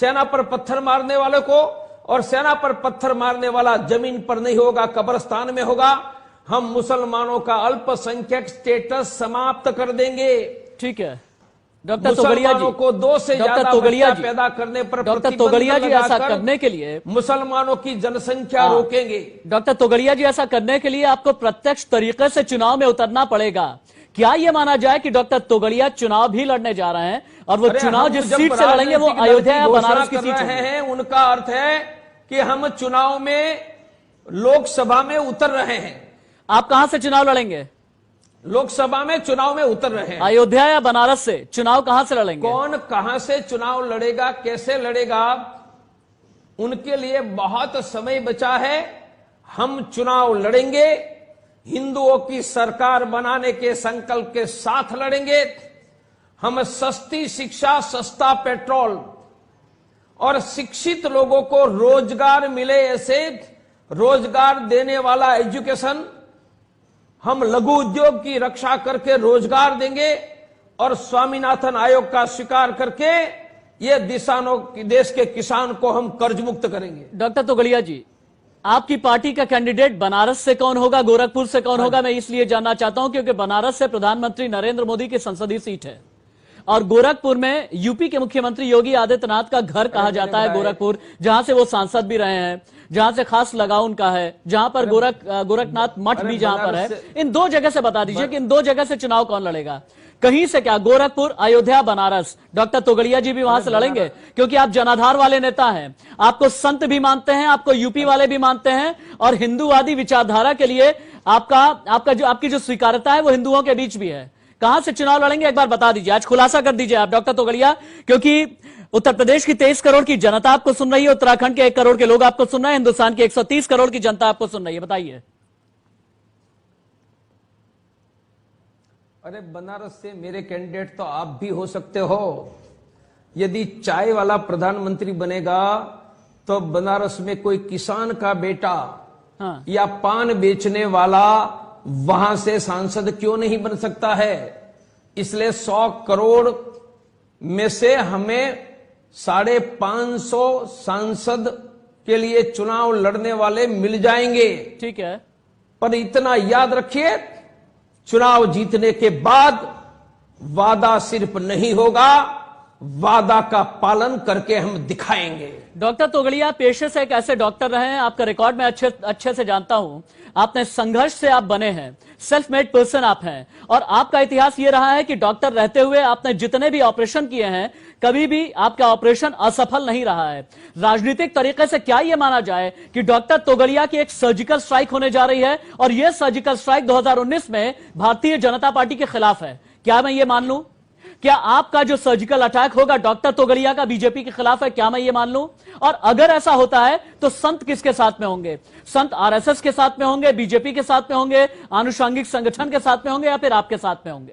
सेना पर पत्थर मारने वाले को, और सेना पर पत्थर मारने वाला जमीन पर नहीं होगा, कब्रिस्तान में होगा। हम मुसलमानों का अल्पसंख्यक स्टेटस समाप्त कर देंगे। ठीक है डॉक्टर तोगड़िया जी, को 2 से ज्यादा बच्चा पैदा करने पर डॉक्टर तोगड़िया जी ऐसा करने के लिए मुसलमानों की जनसंख्या रोकेंगे। डॉक्टर तोगड़िया जी ऐसा करने के लिए आपको प्रत्यक्ष तरीके से चुनाव में उतरना पड़ेगा। क्या यह माना जाए कि डॉक्टर तोगड़िया चुनाव भी लड़ने जा रहे हैं और वो चुनाव जिस सीट से लड़ेंगे वो अयोध्या या बनारस की सीट है? उनका अर्थ है कि हम चुनाव में लोकसभा में उतर रहे हैं। आप कहां से चुनाव लड़ेंगे? लोकसभा में चुनाव में उतर रहे हैं। अयोध्या या बनारस से चुनाव कहां से लड़ेंगे? कौन कहां से चुनाव लड़ेगा, कैसे लड़ेगा, उनके लिए बहुत समय बचा है। हम चुनाव लड़ेंगे, हिंदुओं की सरकार बनाने के संकल्प के साथ लड़ेंगे। हम सस्ती शिक्षा, सस्ता पेट्रोल और शिक्षित लोगों को रोजगार मिले ऐसे रोजगार देने वाला एजुकेशन, हम लघु उद्योग की रक्षा करके रोजगार देंगे और स्वामीनाथन आयोग का स्वीकार करके ये देश के किसान को हम कर्ज मुक्त करेंगे। डॉक्टर तोगड़िया जी, आपकी पार्टी का कैंडिडेट बनारस से कौन होगा, गोरखपुर से कौन होगा? मैं इसलिए जानना चाहता हूं क्योंकि बनारस से प्रधानमंत्री नरेंद्र मोदी की संसदीय सीट है और गोरखपुर में यूपी के मुख्यमंत्री योगी आदित्यनाथ का घर कहा जाता है गोरखपुर, जहां से वो सांसद भी रहे हैं, जहां से खास लगाव उनका है, जहां पर गोरखनाथ मठ भी जहां पर है। इन 2 जगह से बता दीजिए कि इन 2 जगह से चुनाव कौन लड़ेगा? कहीं से क्या, गोरखपुर, अयोध्या, बनारस? डॉक्टर तोगड़िया जी भी वहां से लड़ेंगे क्योंकि आप जनाधार वाले नेता हैं, आपको संत भी मानते हैं, आपको यूपी वाले भी मानते हैं और हिंदूवादी विचारधारा के लिए आपकी जो स्वीकारता है वो हिंदुओं के बीच भी है। कहां से चुनाव लड़ेंगे एक बार बता दीजिए, आज खुलासा कर दीजिए आप डॉक्टर तोगड़िया, क्योंकि उत्तर प्रदेश की 23 करोड़ की जनता आपको सुन रही है, उत्तराखंड के 1 करोड़ के लोग आपको सुन रहे हैं, हिंदुस्तान की 130 करोड़ की जनता आपको सुन रही है, बताइए। अरे बनारस से मेरे कैंडिडेट तो आप भी हो सकते हो। यदि चाय वाला प्रधानमंत्री बनेगा तो बनारस में कोई किसान का बेटा या पान बेचने वाला वहां से सांसद क्यों नहीं बन सकता है? इसलिए 100 करोड़ में से हमें 550 सांसद के लिए चुनाव लड़ने वाले मिल जाएंगे। ठीक है, पर इतना याद रखिए, चुनाव जीतने के बाद वादा सिर्फ नहीं होगा, वादा का पालन करके हम दिखाएंगे। डॉक्टर तोगड़िया पेशे से एक ऐसे डॉक्टर रहे हैं, आपका रिकॉर्ड मैं अच्छे से जानता हूं, आपने संघर्ष से आप बने हैं, सेल्फ मेड पर्सन आप हैं और आपका इतिहास ये रहा है कि डॉक्टर रहते हुए आपने जितने भी ऑपरेशन किए हैं कभी भी आपका ऑपरेशन असफल नहीं रहा है। राजनीतिक तरीके से क्या यह माना जाए कि डॉक्टर तोगड़िया की एक सर्जिकल स्ट्राइक होने जा रही है और यह सर्जिकल स्ट्राइक 2019 में भारतीय जनता पार्टी के खिलाफ है? क्या मैं ये मान लूं? क्या आपका जो सर्जिकल अटैक होगा डॉक्टर तोगड़िया का बीजेपी के खिलाफ है? क्या मैं ये मान लूं? और अगर ऐसा होता है तो संत किसके साथ में होंगे? संत आरएसएस के साथ में होंगे, बीजेपी के साथ में होंगे, आनुषंगिक संगठन के साथ में होंगे या फिर आपके साथ में होंगे?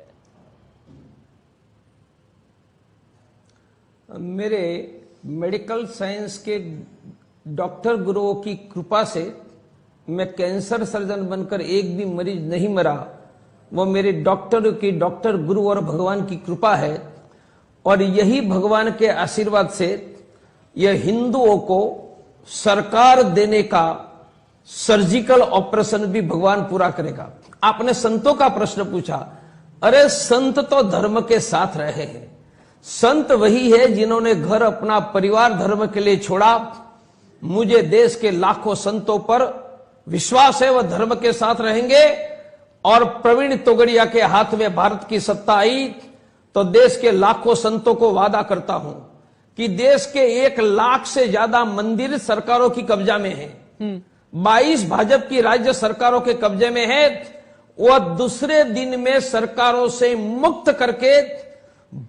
मेरे मेडिकल साइंस के डॉक्टर गुरुओं की कृपा से मैं कैंसर सर्जन बनकर एक भी मरीज नहीं मरा। वो मेरे डॉक्टर गुरु और भगवान की कृपा है और यही भगवान के आशीर्वाद से यह हिंदुओं को सरकार देने का सर्जिकल ऑपरेशन भी भगवान पूरा करेगा। आपने संतों का प्रश्न पूछा, अरे संत तो धर्म के साथ रहे हैं। संत वही है जिन्होंने घर अपना परिवार धर्म के लिए छोड़ा। मुझे देश के लाखों संतों पर विश्वास है, वह धर्म के साथ रहेंगे और प्रवीण तोगड़िया के हाथ में भारत की सत्ता आई तो देश के लाखों संतों को वादा करता हूं कि देश के 1 लाख से ज्यादा मंदिर सरकारों की कब्जा में है, 22 भाजपा की राज्य सरकारों के कब्जे में है। वह दूसरे दिन में सरकारों से मुक्त करके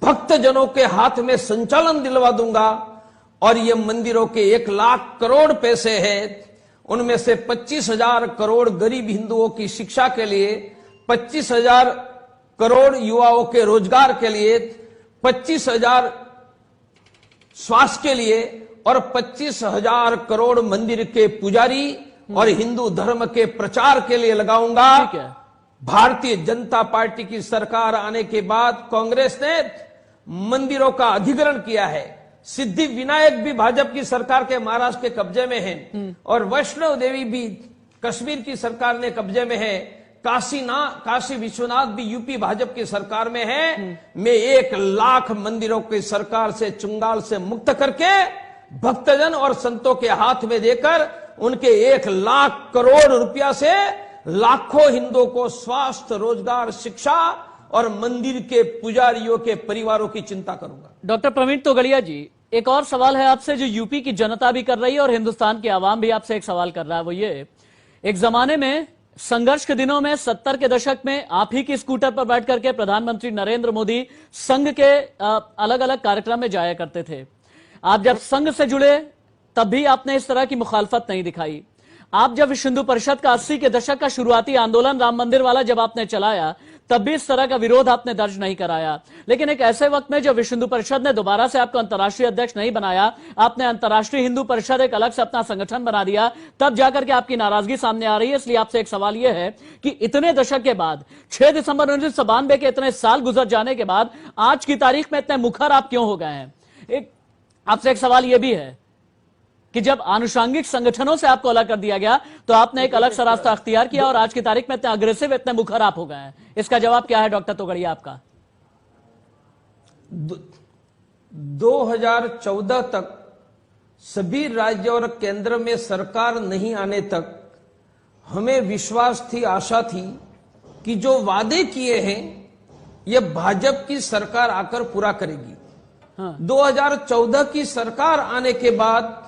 भक्तजनों के हाथ में संचालन दिलवा दूंगा और ये मंदिरों के 1 लाख करोड़ पैसे हैं, उनमें से 25,000 करोड़ गरीब हिंदुओं की शिक्षा के लिए, 25,000 करोड़ युवाओं के रोजगार के लिए, 25,000 स्वास्थ्य के लिए और 25,000 करोड़ मंदिर के पुजारी और हिंदू धर्म के प्रचार के लिए लगाऊंगा। भारतीय जनता पार्टी की सरकार आने के बाद कांग्रेस ने मंदिरों का अधिग्रहण किया है, सिद्धि विनायक भी भाजपा की सरकार के महाराष्ट्र के कब्जे में है और वैष्णव देवी भी कश्मीर की सरकार ने कब्जे में है। काशी विश्वनाथ भी यूपी भाजपा की सरकार में है। मैं 1 लाख मंदिरों की सरकार से चुंगाल से मुक्त करके भक्तजन और संतों के हाथ में देकर उनके 1 लाख करोड़ रुपया से लाखों हिंदुओं को स्वास्थ्य, रोजगार, शिक्षा और मंदिर के पुजारियों के परिवारों की चिंता करूंगा। डॉक्टर प्रवीण तोगड़िया जी, एक और सवाल है आपसे जो यूपी की जनता भी कर रही है और हिंदुस्तान की आवाम भी आपसे एक सवाल कर रहा है। वो ये, एक जमाने में संघर्ष के दिनों में 70 के दशक में आप ही की स्कूटर पर बैठ करके प्रधानमंत्री नरेंद्र मोदी संघ के अलग अलग कार्यक्रम में जाया करते थे। आप जब संघ से जुड़े तब भी आपने इस तरह की मुखालफत नहीं दिखाई। आप जब विश्व हिंदू परिषद का 80 के दशक का शुरुआती आंदोलन राम मंदिर वाला जब आपने चलाया तब भी इस तरह का विरोध आपने दर्ज नहीं कराया। लेकिन एक ऐसे वक्त में जब विश्व हिंदू परिषद ने दोबारा से आपको अंतर्राष्ट्रीय अध्यक्ष नहीं बनाया, आपने अंतर्राष्ट्रीय हिंदू परिषद एक अलग से अपना संगठन बना दिया, तब जाकर के आपकी नाराजगी सामने आ रही है। इसलिए आपसे एक सवाल यह है कि इतने दशक के बाद 6 दिसंबर 1992 के इतने साल गुजर जाने के बाद आज की तारीख में इतने मुखर आप क्यों हो गए हैं? एक आपसे एक सवाल यह भी है कि जब आनुषंगिक संगठनों से आपको अलग कर दिया गया तो आपने एक अलग सा रास्ता अख्तियार किया और आज की तारीख में इतने अग्रेसिव, इतने मुखर आप हो गए हैं। इसका जवाब क्या है डॉक्टर तोगड़िया आपका? 2014 तक सभी राज्य और केंद्र में सरकार नहीं आने तक हमें विश्वास थी, आशा थी कि जो वादे किए हैं ये भाजपा की सरकार आकर पूरा करेगी। हाँ। 2014 की सरकार आने के बाद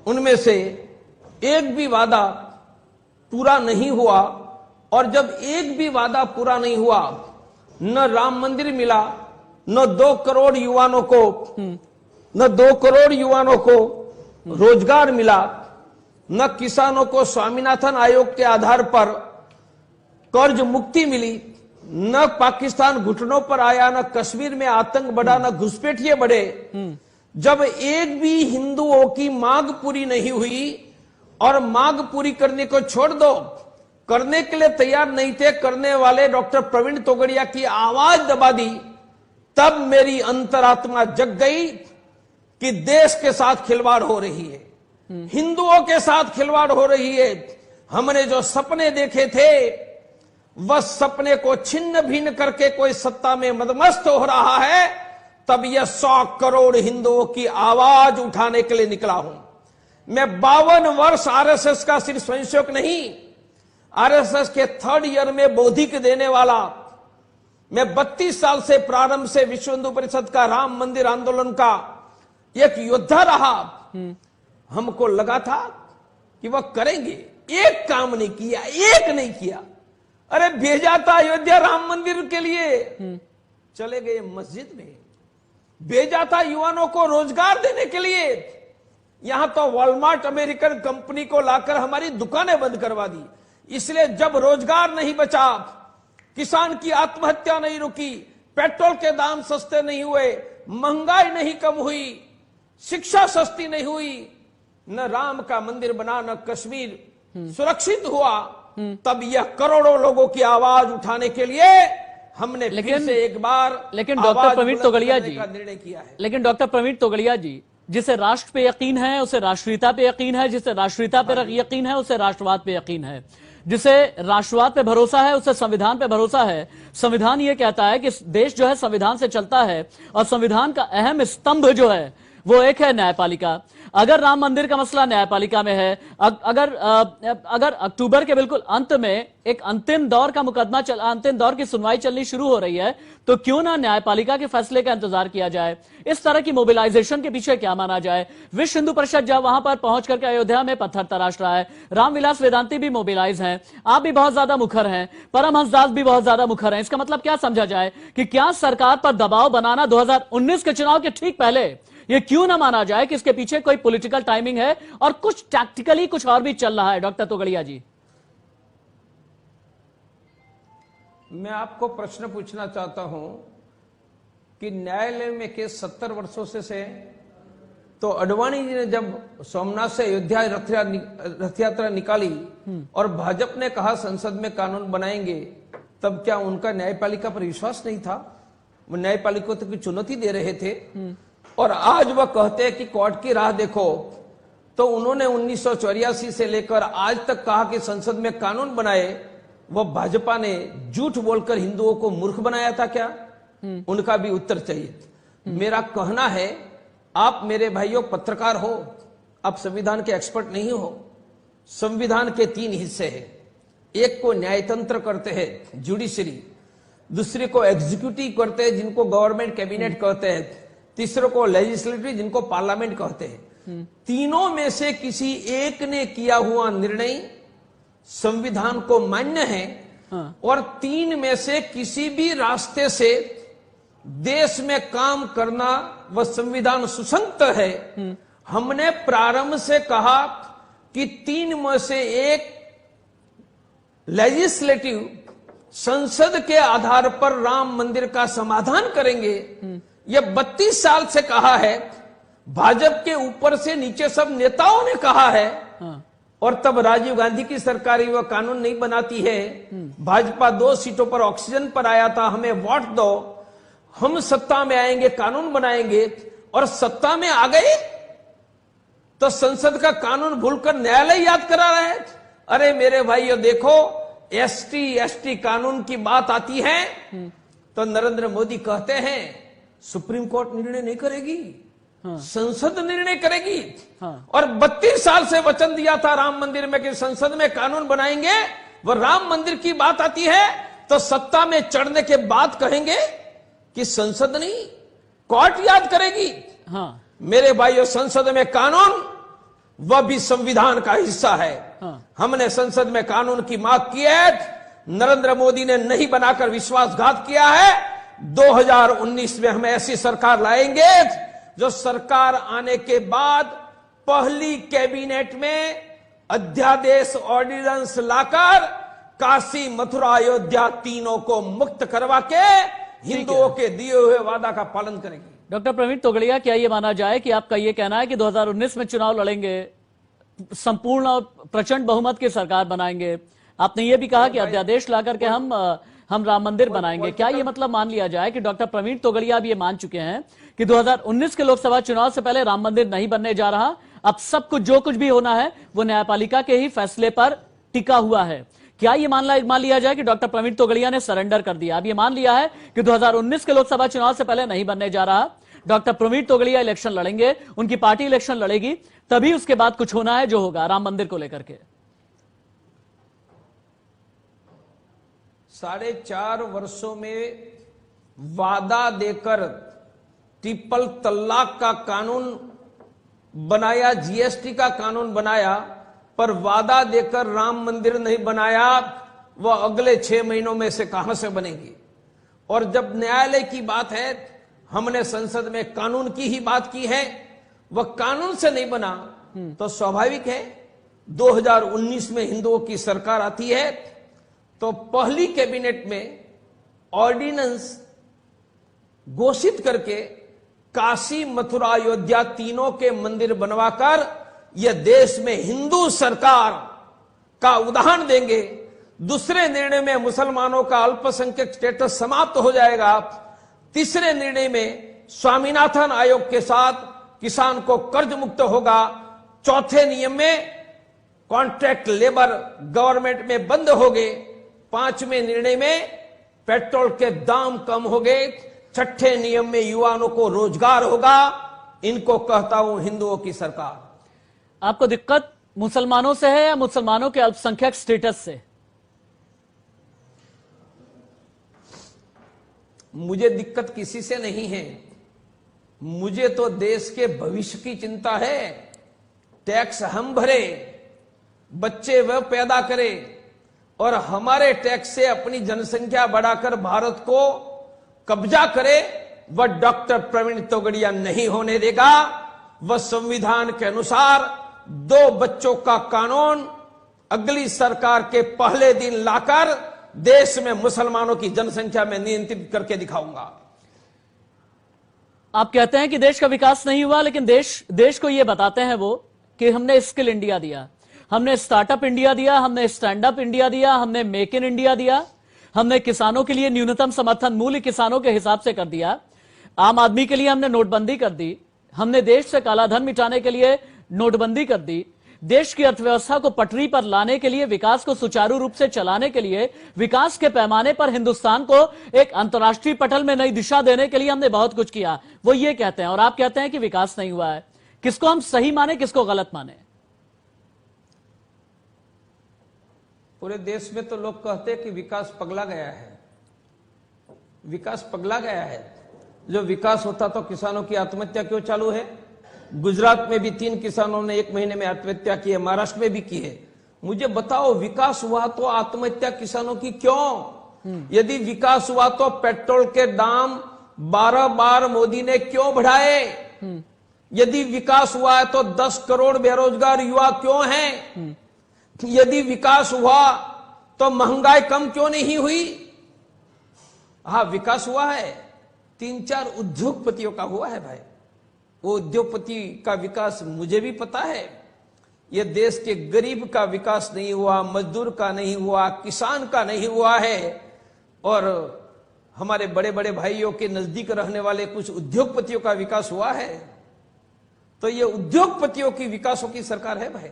उनमें से एक भी वादा पूरा नहीं हुआ और जब एक भी वादा पूरा नहीं हुआ, न राम मंदिर मिला, न 2 करोड़ युवाओं को रोजगार मिला, न किसानों को स्वामीनाथन आयोग के आधार पर कर्ज मुक्ति मिली, न पाकिस्तान घुटनों पर आया, न कश्मीर में आतंक बढ़ा, न घुसपैठिए बढ़े। जब एक भी हिंदुओं की मांग पूरी नहीं हुई और मांग पूरी करने को छोड़ दो, करने के लिए तैयार नहीं थे करने वाले डॉक्टर प्रवीण तोगड़िया की आवाज दबा दी, तब मेरी अंतरात्मा जग गई कि देश के साथ खिलवाड़ हो रही है, हिंदुओं के साथ खिलवाड़ हो रही है। हमने जो सपने देखे थे वह सपने को छिन्न भिन्न करके कोई सत्ता में मदमस्त हो रहा है। तब यह 100 करोड़ हिंदुओं की आवाज उठाने के लिए निकला हूं। मैं 52 वर्ष आरएसएस का सिर्फ स्वयंसेवक नहीं, आरएसएस के 3rd ईयर में बौद्धिक देने वाला, मैं 32 साल से प्रारंभ से विश्व हिंदू परिषद का राम मंदिर आंदोलन का एक योद्धा रहा। हमको लगा था कि वह करेंगे, एक काम नहीं किया, एक नहीं किया। अरे भेजा था अयोध्या राम मंदिर के लिए, चले गए मस्जिद में। भेजा था युवाओं को रोजगार देने के लिए, यहां तो वॉलमार्ट अमेरिकन कंपनी को लाकर हमारी दुकानें बंद करवा दी। इसलिए जब रोजगार नहीं बचा, किसान की आत्महत्या नहीं रुकी, पेट्रोल के दाम सस्ते नहीं हुए, महंगाई नहीं कम हुई, शिक्षा सस्ती नहीं हुई, न राम का मंदिर बना, न कश्मीर सुरक्षित हुआ, तब यह करोड़ों लोगों की आवाज उठाने के लिए हमने फिर से एक बार डॉक्टर प्रवीण तोगड़िया जी का निर्णय किया है। लेकिन डॉक्टर प्रवीण तोगड़िया जी, जिसे राष्ट्र पे यकीन है उसे राष्ट्रीयता पे यकीन है, जिसे राष्ट्रीयता पे यकीन है उसे राष्ट्रवाद पे यकीन है, जिसे राष्ट्रवाद पे भरोसा है उसे संविधान पे भरोसा है। संविधान ये कहता है कि देश जो है संविधान से चलता है और संविधान का अहम स्तंभ जो है वो एक है न्यायपालिका। अगर राम मंदिर का मसला न्यायपालिका में है, अगर अक्टूबर के बिल्कुल अंत में एक अंतिम दौर का मुकदमा अंतिम दौर की सुनवाई चलनी शुरू हो रही है, तो क्यों ना न्यायपालिका के फैसले का इंतजार किया जाए। इस तरह की मोबिलाइजेशन के पीछे क्या माना जाए। विश्व हिंदू परिषद जब वहां पर पहुंच करके अयोध्या में पत्थर तराश रहा है, रामविलास वेदांती भी मोबिलाइज हैं, आप भी बहुत ज्यादा मुखर हैं, परमहंसदास भी बहुत ज्यादा मुखर हैं। इसका मतलब क्या समझा जाए कि क्या सरकार पर दबाव बनाना 2019 के चुनाव के ठीक पहले ये क्यों ना माना जाए कि इसके पीछे कोई पॉलिटिकल टाइमिंग है और कुछ टैक्टिकली कुछ और भी चल रहा है। डॉक्टर तोगड़िया जी, मैं आपको प्रश्न पूछना चाहता हूं कि न्यायालय में केस 70 वर्षों से तो अडवाणी जी ने जब सोमनाथ से अयोध्या रथ यात्रा निकाली और भाजपा ने कहा संसद में कानून बनाएंगे, तब क्या उनका न्यायपालिका पर विश्वास नहीं था? वो न्यायपालिका को तो चुनौती दे रहे थे। और आज वह कहते हैं कि कोर्ट की राह देखो, तो उन्होंने 1984 से लेकर आज तक कहा कि संसद में कानून बनाए, वह भाजपा ने झूठ बोलकर हिंदुओं को मूर्ख बनाया था क्या? उनका भी उत्तर चाहिए। मेरा कहना है, आप मेरे भाइयों पत्रकार हो, आप संविधान के एक्सपर्ट नहीं हो। संविधान के 3 हिस्से हैं, एक को न्यायतंत्र करते हैं जुडिशरी, दूसरे को एग्जीक्यूटिव करते हैं जिनको गवर्नमेंट कैबिनेट कहते हैं, तीसरे को लेजिस्लेटिव जिनको पार्लियामेंट कहते हैं। तीनों में से किसी एक ने किया हुआ निर्णय संविधान को मान्य है, और 3 में से किसी भी रास्ते से देश में काम करना वह संविधान सुसंगत है। हमने प्रारंभ से कहा कि 3 में से एक लेजिस्लेटिव संसद के आधार पर राम मंदिर का समाधान करेंगे। यह 32 साल से कहा है, भाजपा के ऊपर से नीचे सब नेताओं ने कहा है। और तब राजीव गांधी की सरकार वह कानून नहीं बनाती है। भाजपा 2 सीटों पर ऑक्सीजन पर आया था, हमें वोट दो, हम सत्ता में आएंगे, कानून बनाएंगे। और सत्ता में आ गए तो संसद का कानून भूलकर न्यायालय याद करा रहा है। अरे मेरे भाइयों देखो, एसटी कानून की बात आती है तो नरेंद्र मोदी कहते हैं सुप्रीम कोर्ट निर्णय नहीं करेगी, संसद निर्णय करेगी। और 32 साल से वचन दिया था राम मंदिर में कि संसद में कानून बनाएंगे। वो राम मंदिर की बात आती है तो सत्ता में चढ़ने के बाद कहेंगे कि संसद नहीं, कोर्ट याद करेगी। मेरे भाइयों, संसद में कानून वह भी संविधान का हिस्सा है। हमने संसद में कानून की मांग की है, नरेंद्र मोदी ने नहीं बनाकर विश्वासघात किया है। 2019 में हम ऐसी सरकार लाएंगे जो सरकार आने के बाद पहली कैबिनेट में अध्यादेश ऑर्डिनेंस लाकर काशी, मथुरा, अयोध्या तीनों को मुक्त करवा के हिंदुओं के दिए हुए वादा का पालन करेंगे। डॉक्टर प्रवीण तोगड़िया, क्या यह माना जाए कि आपका यह कहना है कि 2019 में चुनाव लड़ेंगे, संपूर्ण और प्रचंड बहुमत की सरकार बनाएंगे? आपने यह भी कहा कि अध्यादेश लाकर के हम राम मंदिर बनाएंगे। क्या यह मतलब मान लिया जाए कि डॉक्टर प्रवीण तोगड़िया भी ये मान चुके हैं कि 2019 के लोकसभा चुनाव से पहले राम मंदिर नहीं बनने जा रहा, अब सब कुछ जो कुछ भी होना है वो न्यायपालिका के ही फैसले पर टिका हुआ है? क्या ये मान लिया जाए कि डॉक्टर प्रवीण तोगड़िया ने सरेंडर कर दिया? अब ये मान लिया है कि 2019 के लोकसभा चुनाव से पहले नहीं बनने जा रहा, डॉक्टर प्रवीण तोगड़िया इलेक्शन लड़ेंगे, उनकी पार्टी इलेक्शन लड़ेगी, तभी उसके बाद कुछ होना है जो होगा राम मंदिर को लेकर के। 4.5 वर्षों में वादा देकर ट्रिपल तलाक का कानून बनाया, जीएसटी का कानून बनाया, पर वादा देकर राम मंदिर नहीं बनाया। वह अगले 6 महीनों में से कहां से बनेगी? और जब न्यायालय की बात है, हमने संसद में कानून की ही बात की है, वह कानून से नहीं बना तो स्वाभाविक है 2019 में हिंदुओं की सरकार आती है तो पहली कैबिनेट में ऑर्डिनेंस घोषित करके काशी, मथुरा, अयोध्या तीनों के मंदिर बनवाकर यह देश में हिंदू सरकार का उदाहरण देंगे। दूसरे निर्णय में मुसलमानों का अल्पसंख्यक स्टेटस समाप्त हो जाएगा। तीसरे निर्णय में स्वामीनाथन आयोग के साथ किसान को कर्ज मुक्त होगा। चौथे नियम में कॉन्ट्रैक्ट लेबर गवर्नमेंट में बंद हो गए। 5वें निर्णय में पेट्रोल के दाम कम हो गए। 6ठे नियम में युवाओं को रोजगार होगा। इनको कहता हूं हिंदुओं की सरकार। आपको दिक्कत मुसलमानों से है या मुसलमानों के अल्पसंख्यक स्टेटस से? मुझे दिक्कत किसी से नहीं है। मुझे तो देश के भविष्य की चिंता है। टैक्स हम भरे, बच्चे वह पैदा करें और हमारे टैक्स से अपनी जनसंख्या बढ़ाकर भारत को कब्जा करे, वह डॉक्टर प्रवीण तोगड़िया नहीं होने देगा। वह संविधान के अनुसार 2 बच्चों का कानून अगली सरकार के पहले दिन लाकर देश में मुसलमानों की जनसंख्या में नियंत्रित करके दिखाऊंगा। आप कहते हैं कि देश का विकास नहीं हुआ, लेकिन देश को यह बताते हैं वो कि हमने स्किल इंडिया दिया, हमने स्टार्टअप इंडिया दिया, हमने स्टैंड अप इंडिया दिया, हमने मेक इन इंडिया दिया, हमने किसानों के लिए न्यूनतम समर्थन मूल्य किसानों के हिसाब से कर दिया, आम आदमी के लिए हमने नोटबंदी कर दी, हमने देश से कालाधन मिटाने के लिए नोटबंदी कर दी, देश की अर्थव्यवस्था को पटरी पर लाने के लिए, विकास को सुचारू रूप से चलाने के लिए, विकास के पैमाने पर हिंदुस्तान को एक अंतर्राष्ट्रीय पटल में नई दिशा देने के लिए हमने बहुत कुछ किया। वो ये कहते हैं और आप कहते हैं कि विकास नहीं हुआ है। किसको हम सही माने, किसको गलत माने? पूरे देश में तो लोग कहते हैं कि विकास पगला गया है, विकास पगला गया है। जो विकास होता तो किसानों की आत्महत्या क्यों चालू है? गुजरात में भी 3 किसानों ने 1 महीने में आत्महत्या की है, महाराष्ट्र में भी की है। मुझे बताओ, विकास हुआ तो आत्महत्या किसानों की क्यों? यदि विकास हुआ तो पेट्रोल के दाम 12 बार मोदी ने क्यों बढ़ाए? यदि विकास हुआ है तो 10 करोड़ बेरोजगार युवा क्यों हैं? यदि विकास हुआ तो महंगाई कम क्यों नहीं हुई? हाँ, विकास हुआ है, 3-4 उद्योगपतियों का हुआ है भाई। वो उद्योगपति का विकास मुझे भी पता है। ये देश के गरीब का विकास नहीं हुआ, मजदूर का नहीं हुआ, किसान का नहीं हुआ है। और हमारे बड़े बड़े भाइयों के नजदीक रहने वाले कुछ उद्योगपतियों का विकास हुआ है। तो ये उद्योगपतियों की विकासों की सरकार है भाई।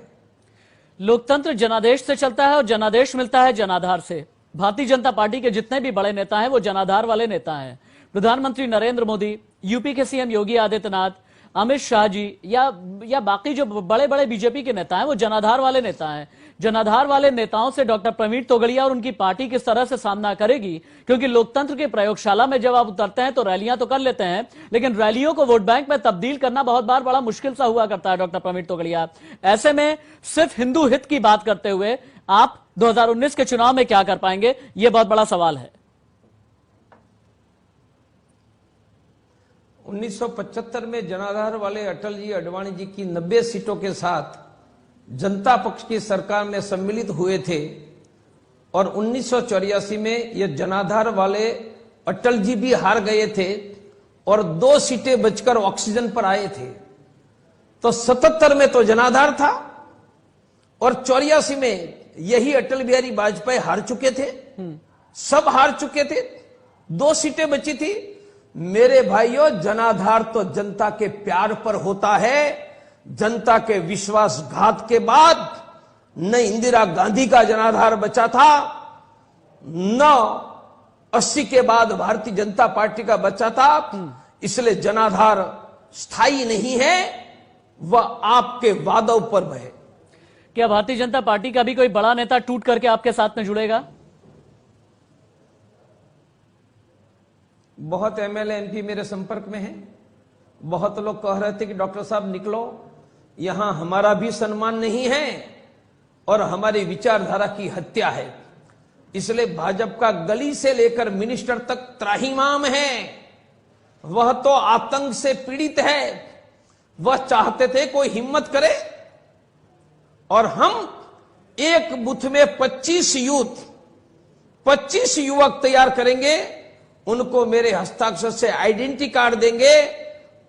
लोकतंत्र जनादेश से चलता है और जनादेश मिलता है जनाधार से। भारतीय जनता पार्टी के जितने भी बड़े नेता हैं वो जनाधार वाले नेता हैं। प्रधानमंत्री नरेंद्र मोदी, यूपी के सीएम योगी आदित्यनाथ, अमित शाह जी या बाकी जो बड़े बड़े बीजेपी के नेता हैं वो जनाधार वाले नेता हैं। जनाधार वाले नेताओं से डॉक्टर प्रवीण तोगड़िया और उनकी पार्टी किस तरह से सामना करेगी, क्योंकि लोकतंत्र की प्रयोगशाला में जब आप उतरते हैं तो रैलियां तो कर लेते हैं, लेकिन रैलियों को वोट बैंक में तब्दील करना बहुत बार बड़ा मुश्किल सा हुआ करता है। डॉक्टर प्रवीण तोगड़िया, ऐसे में सिर्फ हिंदू हित की बात करते हुए आप 2019 के चुनाव में क्या कर पाएंगे, यह बहुत बड़ा सवाल है। 1975 में जनाधार वाले अटल जी, अडवाणी जी की 90 सीटों के साथ जनता पक्ष की सरकार में सम्मिलित हुए थे और 1984 में ये जनाधार वाले अटल जी भी हार गए थे और 2 सीटें बचकर ऑक्सीजन पर आए थे। तो 77 में तो जनाधार था और 84 में यही अटल बिहारी वाजपेयी हार चुके थे, सब हार चुके थे, 2 सीटें बची थी। मेरे भाइयों, जनाधार तो जनता के प्यार पर होता है। जनता के विश्वासघात के बाद न इंदिरा गांधी का जनाधार बचा था, न 80 के बाद भारतीय जनता पार्टी का बचा था। इसलिए जनाधार स्थायी नहीं है, वह आपके वादों पर है। क्या भारतीय जनता पार्टी का भी कोई बड़ा नेता टूट करके आपके साथ में जुड़ेगा? बहुत एमएलए एमपी मेरे संपर्क में हैं। बहुत लोग कह रहे थे कि डॉक्टर साहब निकलो, यहां हमारा भी सम्मान नहीं है और हमारी विचारधारा की हत्या है। इसलिए भाजपा का गली से लेकर मिनिस्टर तक त्राहिमाम है। वह तो आतंक से पीड़ित है। वह चाहते थे कोई हिम्मत करे और हम एक बूथ में 25 युवक तैयार करेंगे, उनको मेरे हस्ताक्षर से आइडेंटिटी कार्ड देंगे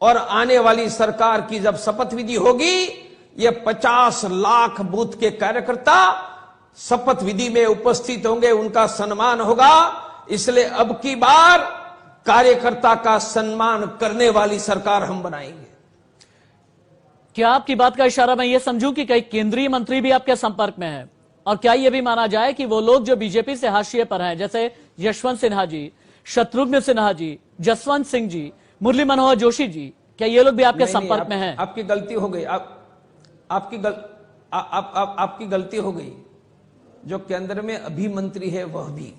और आने वाली सरकार की जब शपथ विधि होगी, ये 50 लाख बूथ के कार्यकर्ता शपथ विधि में उपस्थित होंगे, उनका सम्मान होगा। इसलिए अब की बार कार्यकर्ता का सम्मान करने वाली सरकार हम बनाएंगे। क्या आपकी बात का इशारा मैं ये समझूं कि कई केंद्रीय मंत्री भी आपके संपर्क में हैं? और क्या यह भी माना जाए कि वो लोग जो बीजेपी से हाशिए पर हैं, जैसे यशवंत सिन्हा जी, शत्रुघ्न सिन्हा जी, जसवंत सिंह जी, मुरली मनोहर जोशी जी, क्या ये लोग भी आपके संपर्क में हैं? आपकी गलती हो गई। आपकी गलती हो गई। जो केंद्र में अभी मंत्री है वह भी।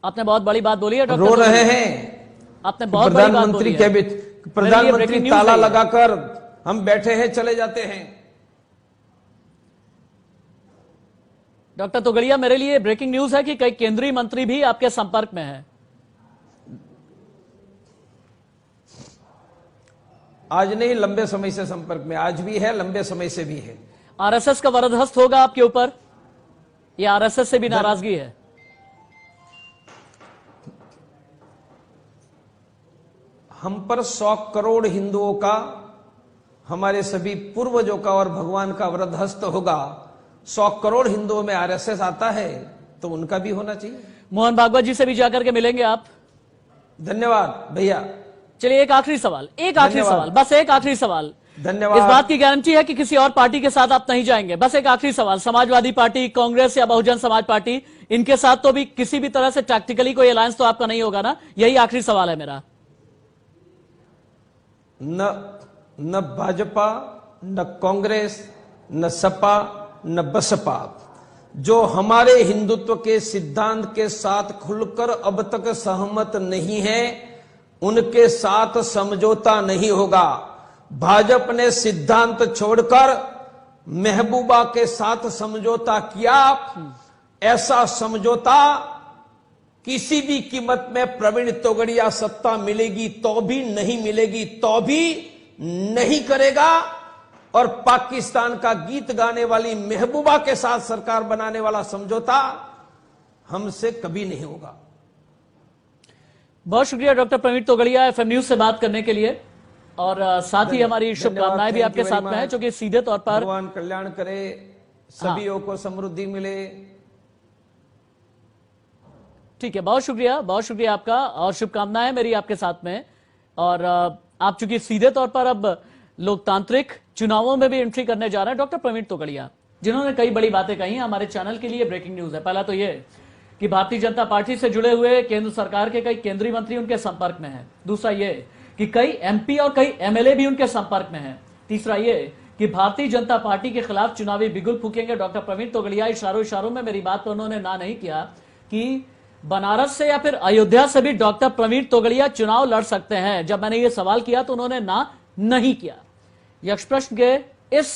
आपने बहुत बड़ी बात बोली है डॉक्टर। रो रहे हैं। आपने बहुत बड़ी बात बोली है। प्रधानमंत्री ताला लगाकर हम बैठे हैं, चले जाते हैं। डॉक्टर तोगड़िया, मेरे लिए ब्रेकिंग न्यूज है कि कई केंद्रीय मंत्री भी आपके संपर्क में हैं। आज नहीं, लंबे समय से संपर्क में, आज भी है, लंबे समय से भी है। आरएसएस का वरदहस्त होगा आपके ऊपर या आरएसएस से भी नाराजगी है? हम पर 100 करोड़ हिंदुओं का, हमारे सभी पूर्वजों का और भगवान का वरदहस्त होगा। 100 करोड़ हिंदुओं में आरएसएस आता है तो उनका भी होना चाहिए। मोहन भागवत जी से भी जाकर के मिलेंगे आप? धन्यवाद भैया। चलिए एक आखिरी सवाल, बस एक आखिरी सवाल। धन्यवाद। इस बात की गारंटी है कि किसी और पार्टी के साथ आप नहीं जाएंगे? बस एक आखिरी सवाल, समाजवादी पार्टी, कांग्रेस या बहुजन समाज पार्टी, इनके साथ तो भी किसी भी तरह से टैक्टिकली कोई अलायंस तो आपका नहीं होगा ना? यही आखिरी सवाल है मेरा। न भाजपा, न कांग्रेस, न सपा, न बसपा, जो हमारे हिंदुत्व के सिद्धांत के साथ खुलकर अब तक सहमत नहीं है, उनके साथ समझौता नहीं होगा। भाजपा ने सिद्धांत छोड़कर महबूबा के साथ समझौता किया। ऐसा समझौता किसी भी कीमत में प्रवीण तोगड़िया सत्ता मिलेगी तो भी, नहीं मिलेगी तो भी नहीं करेगा। और पाकिस्तान का गीत गाने वाली महबूबा के साथ सरकार बनाने वाला समझौता हमसे कभी नहीं होगा। बहुत शुक्रिया doctor Praveen Togadia, FM news से बात करने के लिए। और साथ ही हमारी शुभकामनाएं भी आपके साथ में है, क्योंकि सीधे तौर पर भगवान कल्याण करे, सभी को समृद्धि मिले। ठीक है, बहुत शुक्रिया आपका, और शुभकामनाएं मेरी आपके साथ में। और आप चूंकि सीधे तौर पर अब लोकतांत्रिक चुनावों में भी एंट्री करने जा रहे हैं, डॉक्टर प्रवीण तोगड़िया, जिन्होंने कई बड़ी बातें कही, हमारे चैनल के लिए ब्रेकिंग न्यूज है। पहला तो यह कि भारतीय जनता पार्टी से जुड़े हुए केंद्र सरकार के कई केंद्रीय मंत्री उनके संपर्क में हैं। दूसरा यह कि कई एमपी और कई एमएलए भी उनके संपर्क में हैं। तीसरा यह कि भारतीय जनता पार्टी के खिलाफ चुनावी बिगुल फूकेंगे डॉक्टर प्रवीण तोगड़िया। इशारों में मेरी बात पर उन्होंने ना नहीं किया कि बनारस से या फिर अयोध्या से भी डॉक्टर प्रवीण तोगड़िया चुनाव लड़ सकते हैं। जब मैंने ये सवाल किया तो उन्होंने ना नहीं किया। यक्ष प्रश्न के इस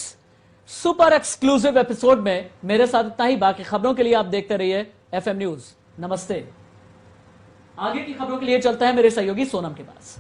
सुपर एक्सक्लूसिव एपिसोड में मेरे साथ इतना ही। बाकी खबरों के लिए आप देखते रहिए एफएम न्यूज। नमस्ते। आगे की खबरों के लिए चलते हैं मेरे सहयोगी सोनम के पास।